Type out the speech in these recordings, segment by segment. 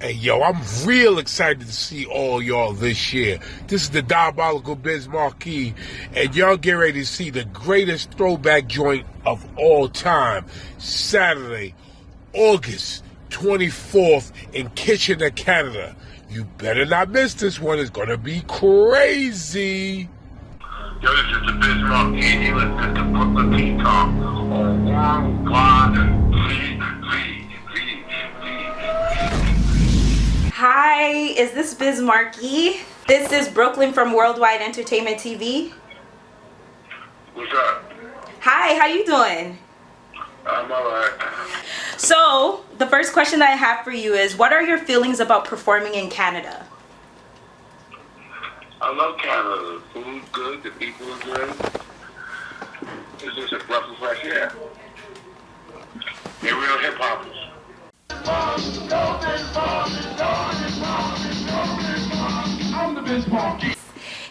Hey, yo, I'm real excited to see all y'all this year. This is the diabolical Biz Markie, and y'all get ready to see the greatest throwback joint of all time. Saturday, August 24th in Kitchener, Canada. You better not miss this one. It's gonna be crazy. Yo, this is the Biz Markie, and you listen to Brooklyn Tea Talk on WWETV. Hi, is this Biz Markie? This is Brooklyn from Worldwide Entertainment TV. What's up? Hi, how you doing? I'm alright. So, the first question that I have for you is, what are your feelings about performing in Canada? I love Canada. The food's good, the people are good. It's just a breath of fresh air. They're real hip-hoppers. I'm the Biz Markie.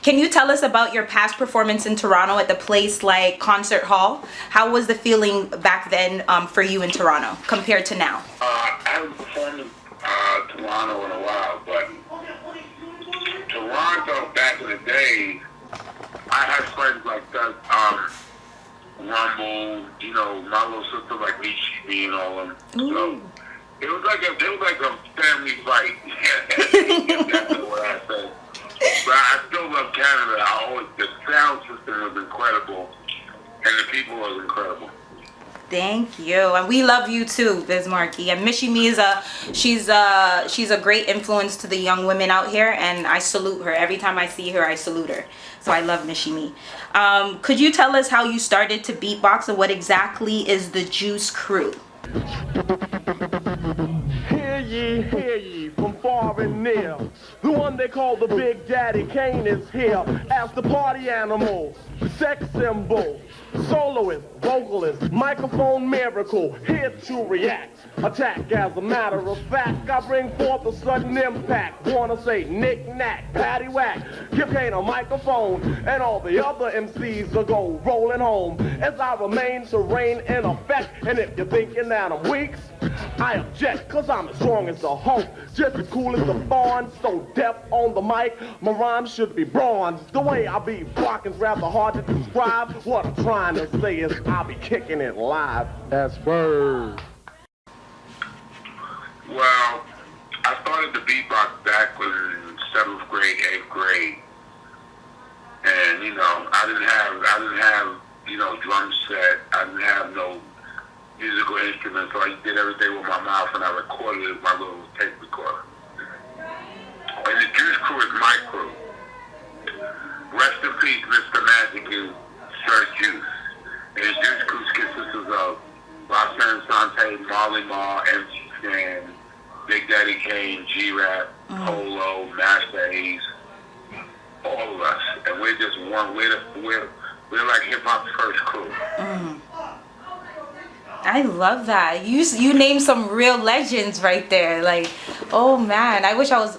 Can you tell us about your past performance in Toronto at the place like Concert Hall? How was the feeling back then for you in Toronto compared to now? I haven't performed in Toronto in a while, but Toronto back in the day, I had friends like that, Rumble, you know, my little sister like Michie Mee and all them. So it was like a family fight. That's what I said. But I still love Canada. The sound system was incredible, and the people was incredible. Thank you, and we love you too, Biz Markie. And Michie Mee is she's a great influence to the young women out here, and I salute her. Every time I see her, I salute her. So I love Michie Mee. Could you tell us how you started to beatbox and what exactly is the Juice Crew? Hear ye, from far and near. The one they call the Big Daddy Kane is here as the party animal, sex symbol, soloist, vocalist, microphone miracle, here to react, attack. As a matter of fact, I bring forth a sudden impact. Wanna say knick-knack, paddywhack, give Kane a microphone, and all the other MCs will go rolling home as I remain to reign in effect. And if you're thinking that I'm weak, I object, cause I'm as strong as the Hulk, just as cool as the Fawn, so deaf on the mic, my rhymes should be bronze. The way I be blocking's rather hard to describe. What I'm trying to say is I'll be kicking it live. That's word. Well, I started to beatbox back in 7th grade, 8th grade, and you know, I didn't have you know, drum set. I didn't have no musical instruments, so I did everything with my mouth, and I recorded it with my little tape recorder. And the Juice Crew is my crew. Rest in peace, Mr. Magic and Sir Juice. And the Juice Crew consists of Roxanne Shanté, Marley Marl, MC Shan, Big Daddy Kane, G-Rap, Polo, Master Ace, all of us. And we're just one. We're like hip-hop's first crew. I love that. You named some real legends right there. Like, oh man, I wish I was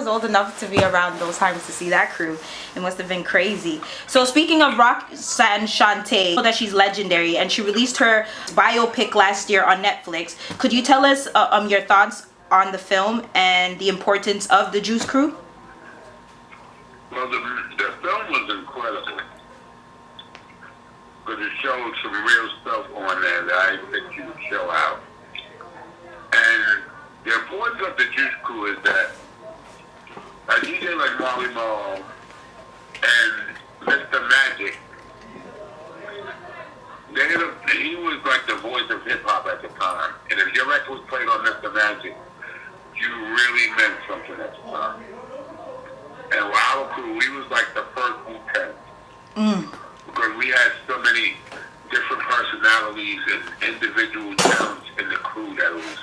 old enough to be around those times to see that crew. It must have been crazy. So speaking of Roxanne Shanté, that she's legendary, and she released her biopic last year on Netflix. Could you tell us your thoughts on the film and the importance of the Juice Crew? Well, the film was incredible. Because it showed some real stuff on there that I didn't think you would show out. And the importance of the Juice Crew is that a DJ like Marley Marl and Mr. Magic, he was like the voice of hip-hop at the time. And if your record was played on Mr. Magic, you really meant something at the time. And with our crew, we was like the first Wu-Tang. Because we had so many different personalities and individual talents in the crew that was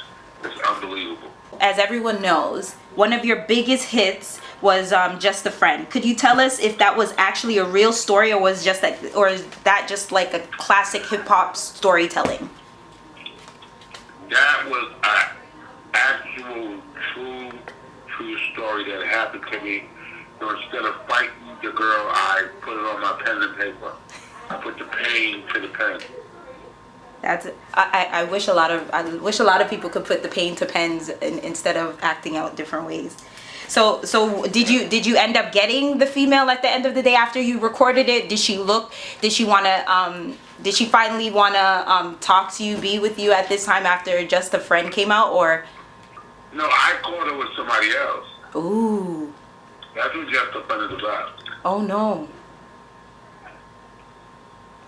unbelievable. As everyone knows, one of your biggest hits was Just a Friend. Could you tell us if that was actually a real story, or is that just like a classic hip hop storytelling? That was an actual true story that happened to me. So instead of fighting the girl, I put it on my pen and paper. I put the pain to the pen. That's I wish a lot of people could put the pain to pens instead of acting out different ways. So did you end up getting the female at the end of the day after you recorded it? Did she finally wanna talk to you, be with you at this time after Just a Friend came out, or? No, I called her with somebody else. Ooh. That's what Just a Friend is about. Oh no.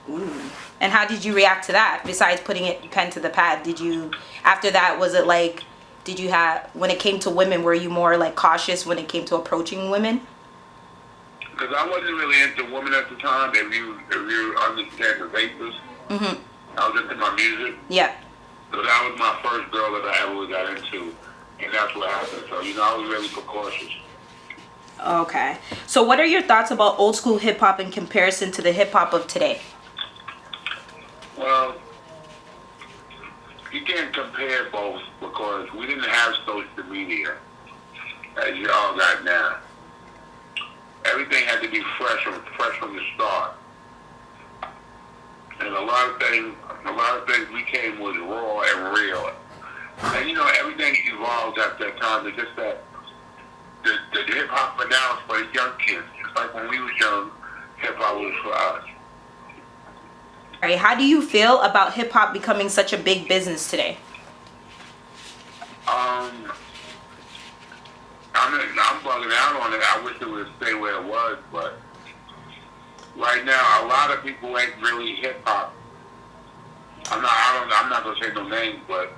Ooh. And how did you react to that? Besides putting it pen to the pad, did you, after that, was it like, did you have, when it came to women, were you more like cautious when it came to approaching women? Because I wasn't really into women at the time. If you understand the vapors, I was into my music. Yeah. So that was my first girl that I ever got into, and that's what happened. So I was really precautious. Okay. So what are your thoughts about old school hip hop in comparison to the hip hop of today? Well, you can't compare both because we didn't have social media as y'all got now. Everything had to be fresh from the start. And a lot of things we came was raw and real. And everything evolved at that time. It's just that the hip hop for now is for the young kids. Just like when we was young, hip hop was for us. All right, how do you feel about hip hop becoming such a big business today? I'm bugging out on it. I wish it would stay where it was, but right now a lot of people ain't really hip hop. I'm not gonna say no names, but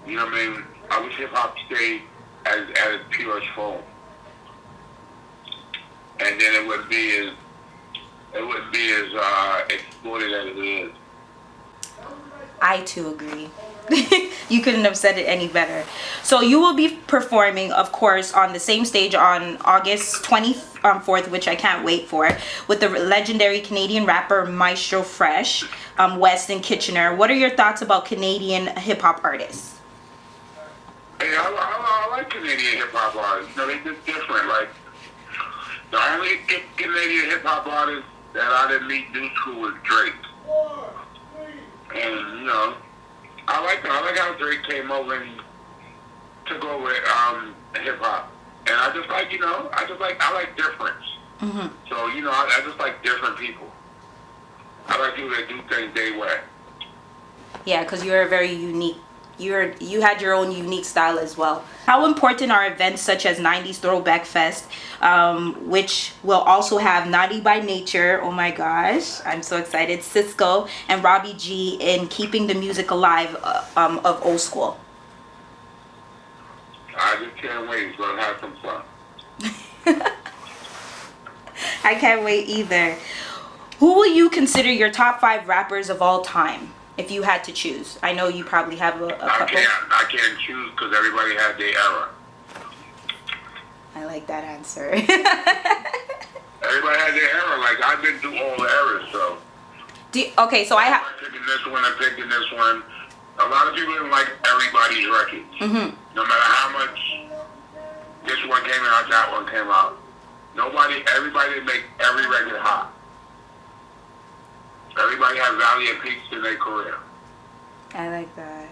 you know what I mean. I wish hip hop stayed as pure as foam, and then it wouldn't be as exploited as it is. I too agree. You couldn't have said it any better. So you will be performing, of course, on the same stage on August 24th, which I can't wait for, with the legendary Canadian rapper Maestro Fresh, West and Kitchener. What are your thoughts about Canadian hip hop artists? Hey, I like Canadian hip hop artists. They just different. Like the only Canadian hip hop artist that I didn't meet new school was Drake. And I like how Drake came over and took over hip hop. And I just like I like difference. So I just like different people. I like people that do things their way. Yeah, because you're a very unique. You had your own unique style as well. How important are events such as 90s Throwback Fest, which will also have Naughty by Nature, oh my gosh, I'm so excited, Cisco and Robbie G in keeping the music alive of old school? I just can't wait. It's going to have some fun. I can't wait either. Who will you consider your top 5 rappers of all time? If you had to choose, I know you probably have a couple. I can't choose because everybody had their era. I like that answer. Everybody had their era. Like I've been through all the eras, so. Okay, so I'm picking this one. I'm picking this one. A lot of people didn't like everybody's records. No matter how much this one came out, that one came out. Everybody didn't make every record hot. Everybody has valiant peaks in their career. I like that.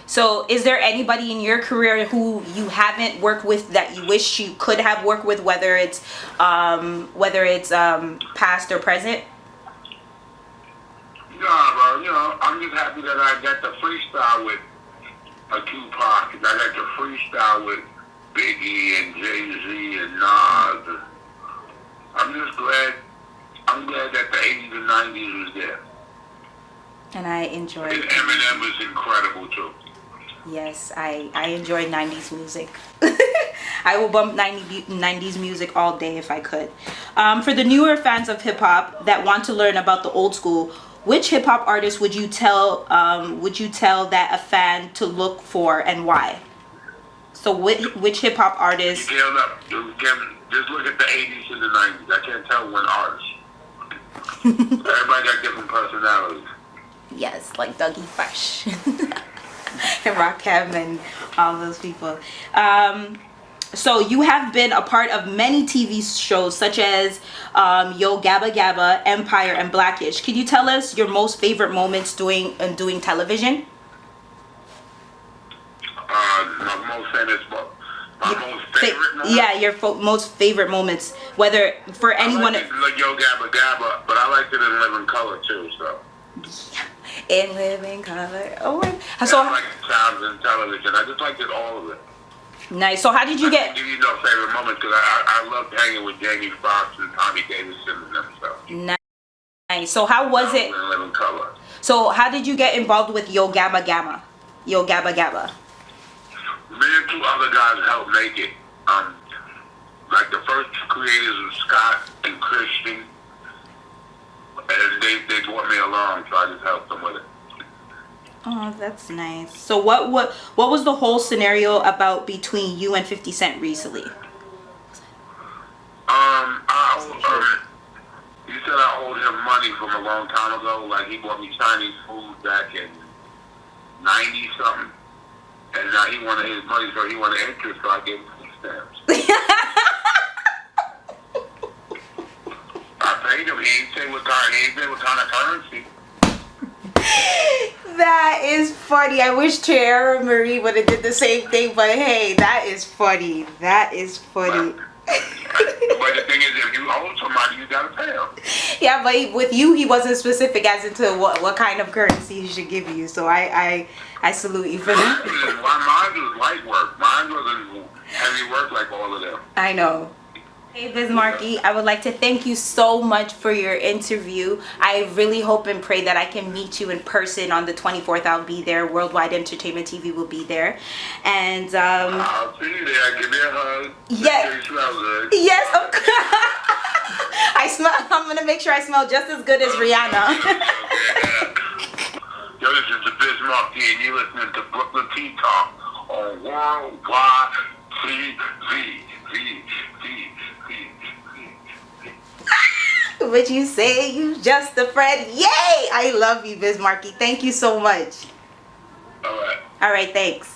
So is there anybody in your career who you haven't worked with that you wish you could have worked with, whether it's past or present? Nah, bro. I'm just happy that I got to freestyle with a Tupac, and I got to freestyle with Biggie and Jay-Z and Nas. I'm glad that the 80s and 90s was there. And I enjoyed it. And Eminem was incredible too. Yes, I enjoy 90s music. I will bump 90s music all day if I could. For the newer fans of hip hop that want to learn about the old school, which hip hop artist would you tell that a fan to look for and why? So which hip hop artist? Just look at the 80s and the 90s. I can't tell one artist. Everybody got different personalities. Yes, like Dougie Fresh and Rakim and all those people. So you have been a part of many TV shows such as Yo Gabba Gabba, Empire, and Blackish. Could you tell us your most favorite moments doing television? My most favorite moment? Yeah, your most favorite moments. Whether for anyone. I like Yo Gabba Gabba, but I liked it in Living Color too. So. In Living Color. Oh, so I like sounds and television. I just liked it, all of it. Nice. So how did you get? I can't give you no favorite moments because I loved hanging with Jamie Foxx and Tommy Davidson and them stuff. Nice. So how was it? In Living Color. So how did you get involved with Yo Gabba Gabba? Yo Gabba Gabba. Me and two other guys helped make it. Like the first two creators were Scott and Christian, and they brought me along, so I just helped them with it. Oh, that's nice. So what was the whole scenario about between you and 50 Cent recently? He said I owed him money from a long time ago. Like he bought me Chinese food back in 90 something. And now he wanted his money, so he wanted interest, so I gave him food stamps. I paid him. He ain't say what kind of currency. That is funny. I wish Teairra Mari would have did the same thing, but hey, that is funny. That is funny. But the thing is, if you owe somebody, you gotta pay them. Yeah, but with you, he wasn't specific as into what kind of currency he should give you. So I salute you for that. Mine was light work. Mine wasn't heavy work like all of them. I know. Hey, Biz Markie, I would like to thank you so much for your interview. I really hope and pray that I can meet you in person on the 24th. I'll be there. Worldwide Entertainment TV will be there. And I'll see you there. Give me a hug. Yes. You smell good. Yes, of course. I'm gonna make sure I smell just as good as Rihanna. Yo, this is the Biz Markie, and you're listening to Brooklyn Tea Talk on Worldwide TV. But you say you just a friend. Yay! I love you, Biz Markie. Thank you so much. All right. All right, thanks.